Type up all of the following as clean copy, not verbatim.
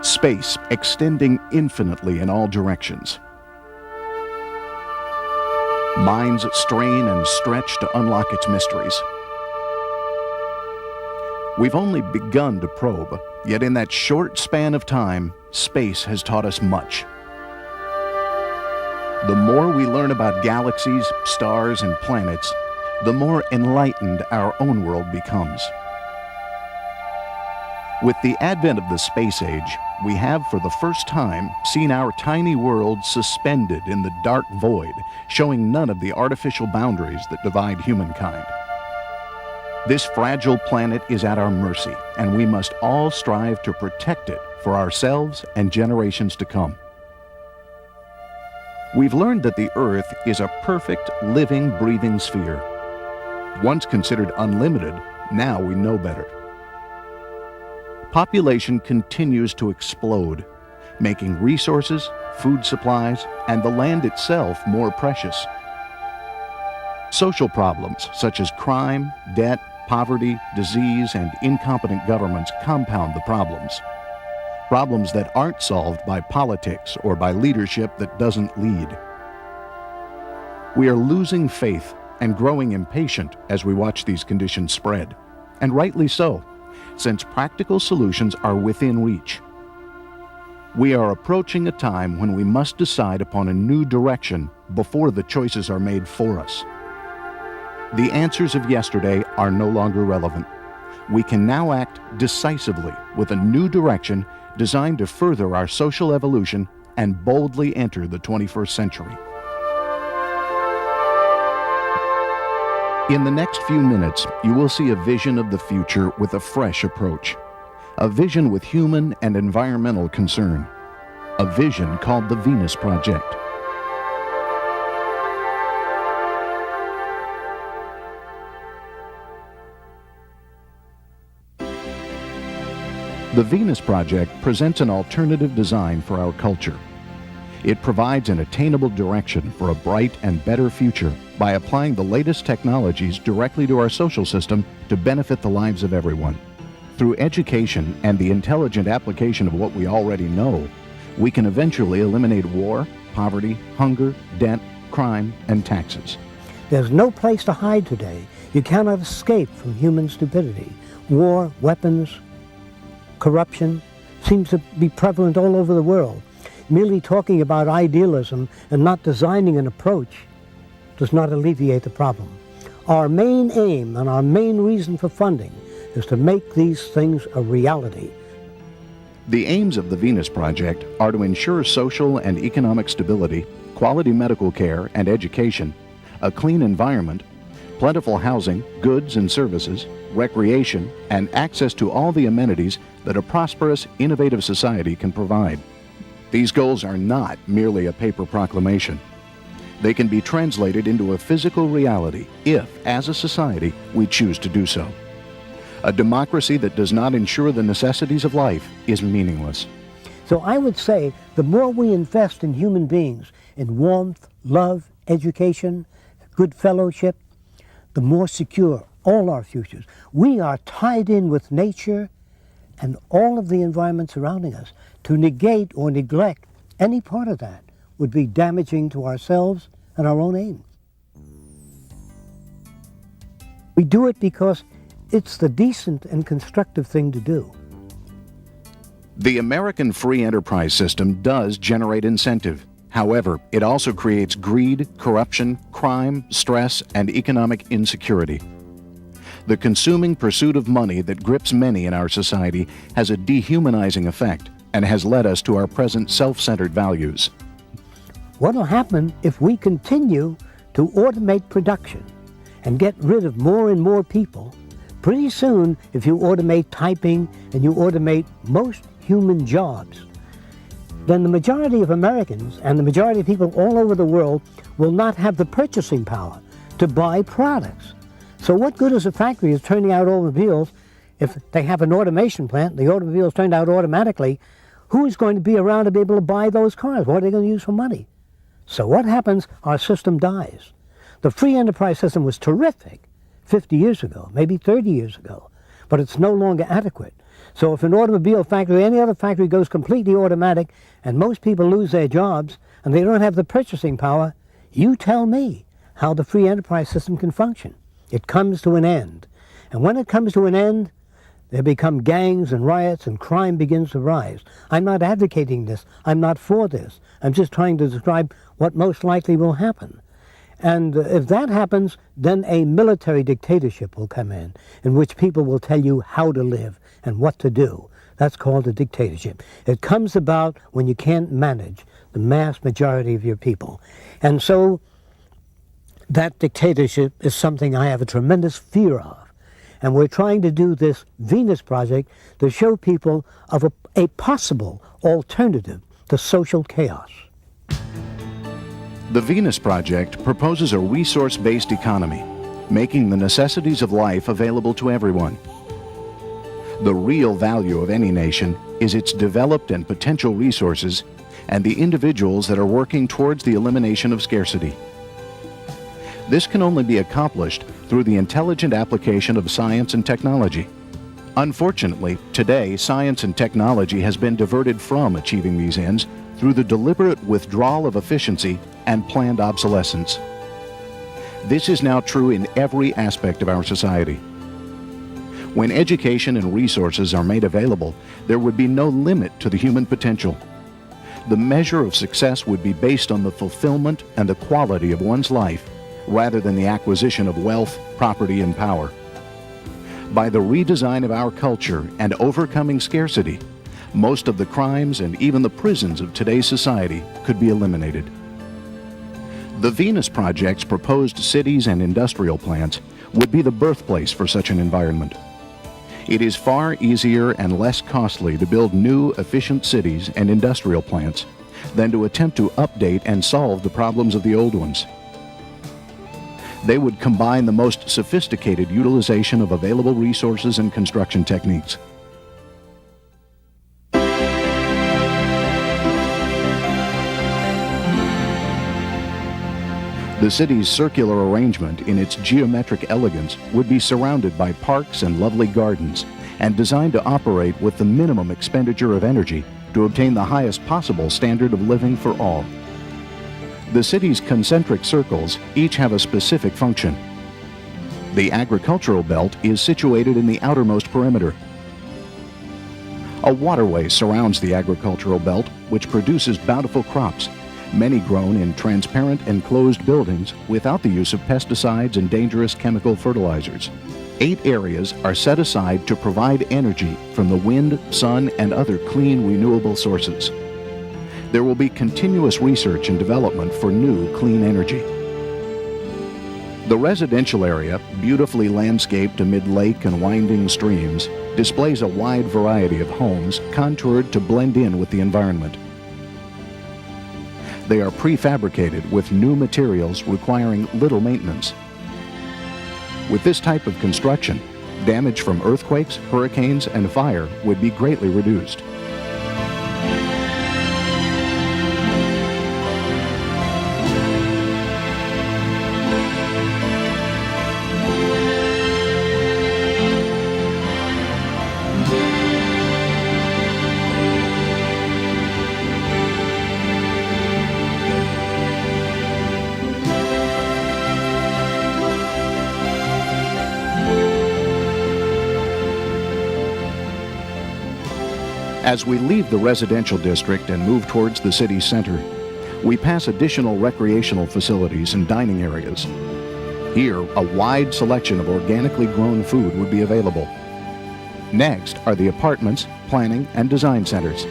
Space extending infinitely in all directions. Minds strain and stretch to unlock its mysteries. We've only begun to probe, yet in that short span of time, space has taught us much. The more we learn about galaxies, stars, and planets, the more enlightened our own world becomes. With the advent of the space age, we have for the first time seen our tiny world suspended in the dark void, showing none of the artificial boundaries that divide humankind. This fragile planet is at our mercy, and we must all strive to protect it for ourselves and generations to come. We've learned that the Earth is a perfect, living, breathing sphere. Once considered unlimited, now we know better. Population continues to explode, making resources, food supplies, and the land itself more precious. Social problems such as crime, debt, poverty, disease, and incompetent governments compound the problems. Problems that aren't solved by politics or by leadership that doesn't lead. We are losing faith and growing impatient as we watch these conditions spread, and rightly so, since practical solutions are within reach. We are approaching a time when we must decide upon a new direction before the choices are made for us. The answers of yesterday are no longer relevant. We can now act decisively with a new direction designed to further our social evolution and boldly enter the 21st century. In the next few minutes, you will see a vision of the future with a fresh approach. A vision with human and environmental concern. A vision called the Venus Project. The Venus Project presents an alternative design for our culture. It provides an attainable direction for a bright and better future by applying the latest technologies directly to our social system to benefit the lives of everyone. Through education and the intelligent application of what we already know, we can eventually eliminate war, poverty, hunger, debt, crime, and taxes. There's no place to hide today. You cannot escape from human stupidity. War, weapons, corruption seems to be prevalent all over the world. Merely talking about idealism and not designing an approach does not alleviate the problem. Our main aim and our main reason for funding is to make these things a reality. The aims of the Venus Project are to ensure social and economic stability, quality medical care and education, a clean environment, plentiful housing, goods and services, recreation, and access to all the amenities that a prosperous, innovative society can provide. These goals are not merely a paper proclamation. They can be translated into a physical reality if, as a society, we choose to do so. A democracy that does not ensure the necessities of life is meaningless. So I would say the more we invest in human beings, in warmth, love, education, good fellowship, the more secure all our futures. We are tied in with nature and all of the environment surrounding us. To negate or neglect any part of that would be damaging to ourselves and our own aim. We do it because it's the decent and constructive thing to do. The American free enterprise system does generate incentive. However, it also creates greed, corruption, crime, stress, and economic insecurity. The consuming pursuit of money that grips many in our society has a dehumanizing effect and has led us to our present self-centered values. What will happen if we continue to automate production and get rid of more and more people? Pretty soon, if you automate typing and you automate most human jobs, then the majority of Americans and the majority of people all over the world will not have the purchasing power to buy products. So what good is a factory is turning out automobiles if they have an automation plant, the automobiles turned out automatically? Who is going to be around to be able to buy those cars? What are they going to use for money? So what happens? Our system dies. The free enterprise system was terrific 50 years ago, maybe 30 years ago, but it's no longer adequate. So if an automobile factory or any other factory goes completely automatic and most people lose their jobs and they don't have the purchasing power, you tell me how the free enterprise system can function. It comes to an end. And when it comes to an end, there become gangs and riots and crime begins to rise. I'm not advocating this. I'm not for this. I'm just trying to describe what most likely will happen. And if that happens, then a military dictatorship will come in which people will tell you how to live and what to do. That's called a dictatorship. It comes about when you can't manage the mass majority of your people. And so that dictatorship is something I have a tremendous fear of. And we're trying to do this Venus project to show people of a possible alternative to social chaos. The Venus Project proposes a resource-based economy, making the necessities of life available to everyone. The real value of any nation is its developed and potential resources and the individuals that are working towards the elimination of scarcity. This can only be accomplished through the intelligent application of science and technology. Unfortunately, today, science and technology has been diverted from achieving these ends through the deliberate withdrawal of efficiency and planned obsolescence. This is now true in every aspect of our society. When education and resources are made available, there would be no limit to the human potential. The measure of success would be based on the fulfillment and the quality of one's life, rather than the acquisition of wealth, property, and power. By the redesign of our culture and overcoming scarcity, most of the crimes and even the prisons of today's society could be eliminated. The Venus Project's proposed cities and industrial plants would be the birthplace for such an environment. It is far easier and less costly to build new, efficient cities and industrial plants than to attempt to update and solve the problems of the old ones. They would combine the most sophisticated utilization of available resources and construction techniques. The city's circular arrangement in its geometric elegance would be surrounded by parks and lovely gardens and designed to operate with the minimum expenditure of energy to obtain the highest possible standard of living for all. The city's concentric circles each have a specific function. The agricultural belt is situated in the outermost perimeter. A waterway surrounds the agricultural belt, which produces bountiful crops, many grown in transparent enclosed buildings without the use of pesticides and dangerous chemical fertilizers. 8 areas are set aside to provide energy from the wind, sun, and other clean, renewable sources. There will be continuous research and development for new clean energy. The residential area, beautifully landscaped amid lake and winding streams, displays a wide variety of homes contoured to blend in with the environment. They are prefabricated with new materials requiring little maintenance. With this type of construction, damage from earthquakes, hurricanes, and fire would be greatly reduced. As we leave the residential district and move towards the city center, we pass additional recreational facilities and dining areas. Here, a wide selection of organically grown food would be available. Next are the apartments, planning, and design centers.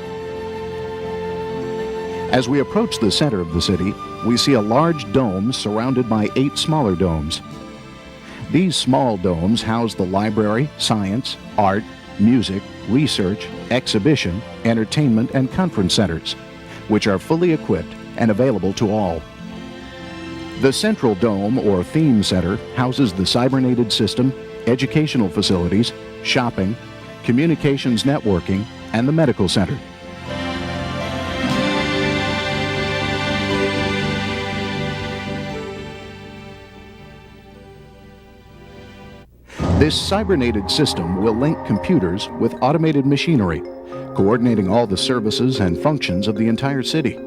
As we approach the center of the city, we see a large dome surrounded by 8 smaller domes. These small domes house the library, science, art, music, research, exhibition, entertainment, and conference centers, which are fully equipped and available to all. The central dome or theme center houses the cybernated system, educational facilities, shopping, communications networking, and the medical center. This cybernated system will link computers with automated machinery, coordinating all the services and functions of the entire city.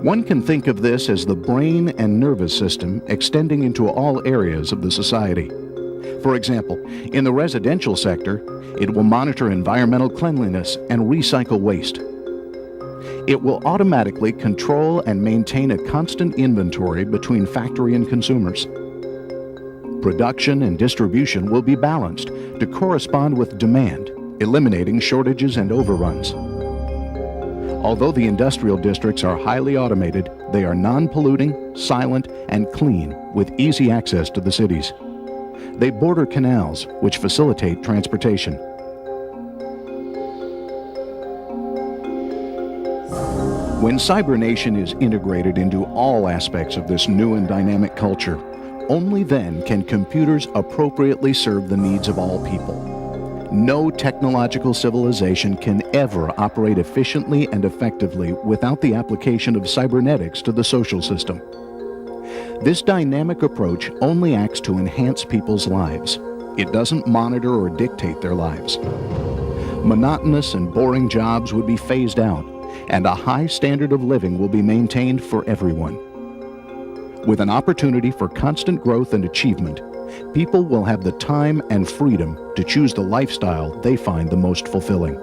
One can think of this as the brain and nervous system extending into all areas of the society. For example, in the residential sector, it will monitor environmental cleanliness and recycle waste. It will automatically control and maintain a constant inventory between factory and consumers. Production and distribution will be balanced to correspond with demand, eliminating shortages and overruns. Although the industrial districts are highly automated, they are non-polluting, silent, and clean, with easy access to the cities. They border canals, which facilitate transportation. When CyberNation is integrated into all aspects of this new and dynamic culture, only then can computers appropriately serve the needs of all people. No technological civilization can ever operate efficiently and effectively without the application of cybernetics to the social system. This dynamic approach only acts to enhance people's lives. It doesn't monitor or dictate their lives. Monotonous and boring jobs would be phased out, and a high standard of living will be maintained for everyone. With an opportunity for constant growth and achievement, people will have the time and freedom to choose the lifestyle they find the most fulfilling.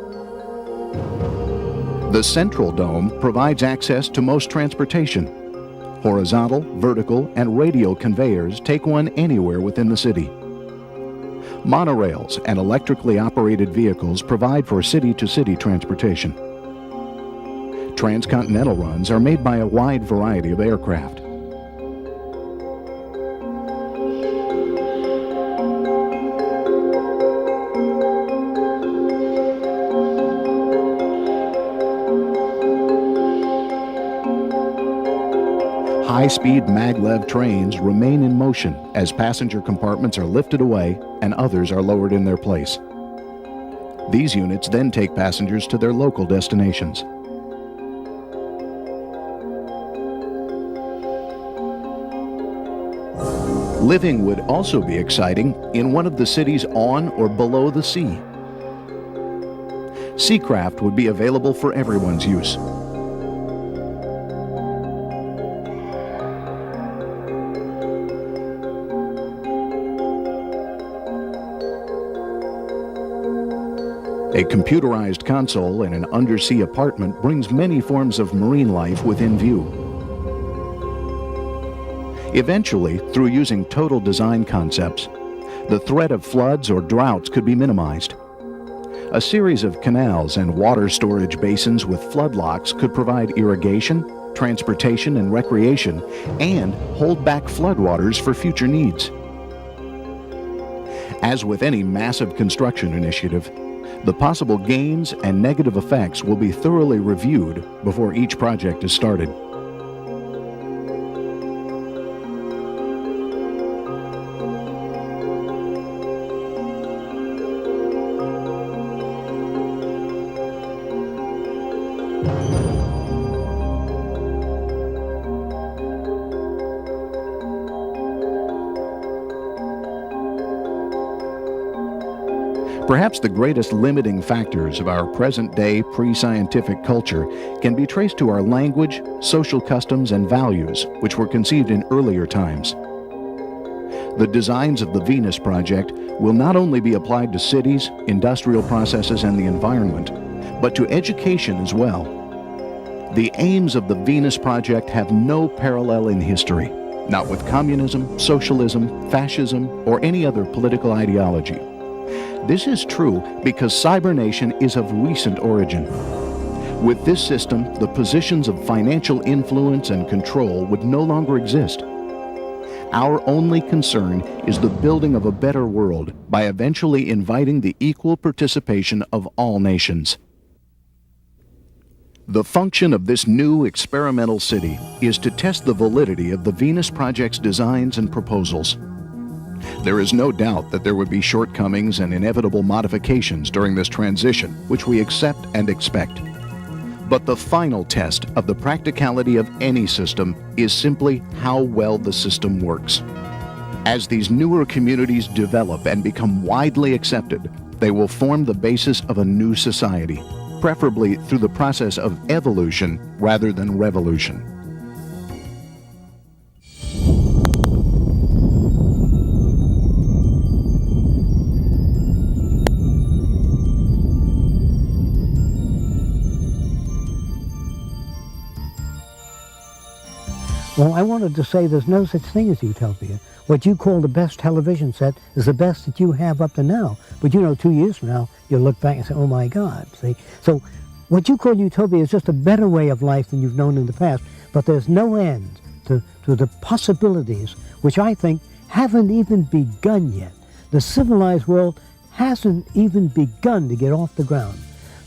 The central dome provides access to most transportation. Horizontal, vertical, and radial conveyors take one anywhere within the city. Monorails and electrically operated vehicles provide for city-to-city transportation. Transcontinental runs are made by a wide variety of aircraft. High-speed maglev trains remain in motion as passenger compartments are lifted away and others are lowered in their place. These units then take passengers to their local destinations. Living would also be exciting in one of the cities on or below the sea. Seacraft would be available for everyone's use. A computerized console in an undersea apartment brings many forms of marine life within view. Eventually, through using total design concepts, the threat of floods or droughts could be minimized. A series of canals and water storage basins with floodlocks could provide irrigation, transportation, and recreation, and hold back floodwaters for future needs. As with any massive construction initiative, the possible gains and negative effects will be thoroughly reviewed before each project is started. Perhaps the greatest limiting factors of our present-day pre-scientific culture can be traced to our language, social customs, and values, which were conceived in earlier times. The designs of the Venus Project will not only be applied to cities, industrial processes, and the environment, but to education as well. The aims of the Venus Project have no parallel in history, not with communism, socialism, fascism, or any other political ideology. This is true because CyberNation is of recent origin. With this system, the positions of financial influence and control would no longer exist. Our only concern is the building of a better world by eventually inviting the equal participation of all nations. The function of this new experimental city is to test the validity of the Venus Project's designs and proposals. There is no doubt that there would be shortcomings and inevitable modifications during this transition, which we accept and expect. But the final test of the practicality of any system is simply how well the system works. As these newer communities develop and become widely accepted, they will form the basis of a new society, preferably through the process of evolution rather than revolution. Well, I wanted to say there's no such thing as utopia. What you call the best television set is the best that you have up to now. But 2 years from now, you'll look back and say, oh my God, see? So what you call utopia is just a better way of life than you've known in the past. But there's no end to the possibilities, which I think haven't even begun yet. The civilized world hasn't even begun to get off the ground.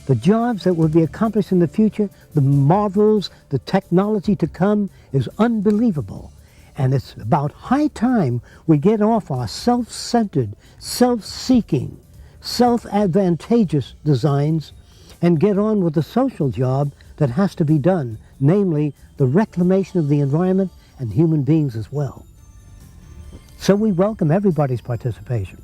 The jobs that will be accomplished in the future, the marvels, the technology to come is unbelievable. And it's about high time we get off our self-centered, self-seeking, self-advantageous designs and get on with the social job that has to be done, namely the reclamation of the environment and human beings as well. So we welcome everybody's participation.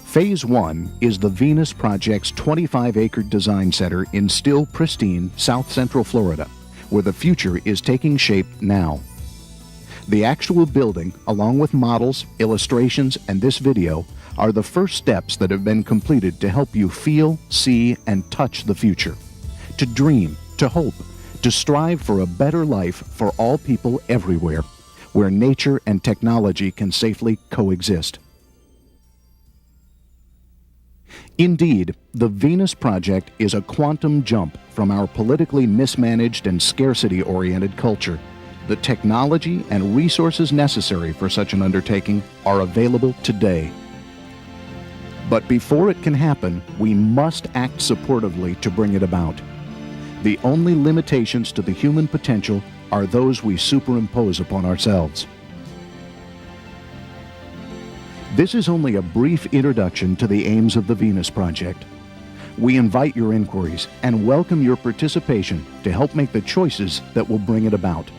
Phase 1 is the Venus Project's 25-acre design center in still pristine South Central Florida, where the future is taking shape now. The actual building, along with models, illustrations, and this video, are the first steps that have been completed to help you feel, see, and touch the future. To dream, to hope, to strive for a better life for all people everywhere, where nature and technology can safely coexist. Indeed, the Venus Project is a quantum jump from our politically mismanaged and scarcity-oriented culture. The technology and resources necessary for such an undertaking are available today. But before it can happen, we must act supportively to bring it about. The only limitations to the human potential are those we superimpose upon ourselves. This is only a brief introduction to the aims of the Venus Project. We invite your inquiries and welcome your participation to help make the choices that will bring it about.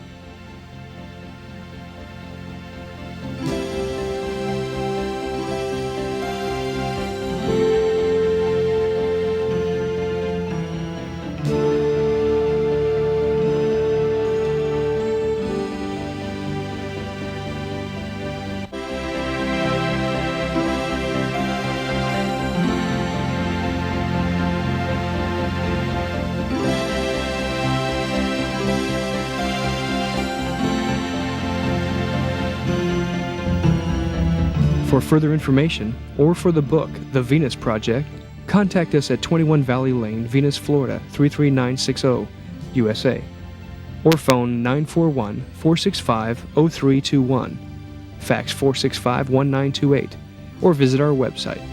For further information, or for the book, The Venus Project, contact us at 21 Valley Lane, Venus, Florida, 33960, USA, or phone 941-465-0321, fax 465-1928, or visit our website,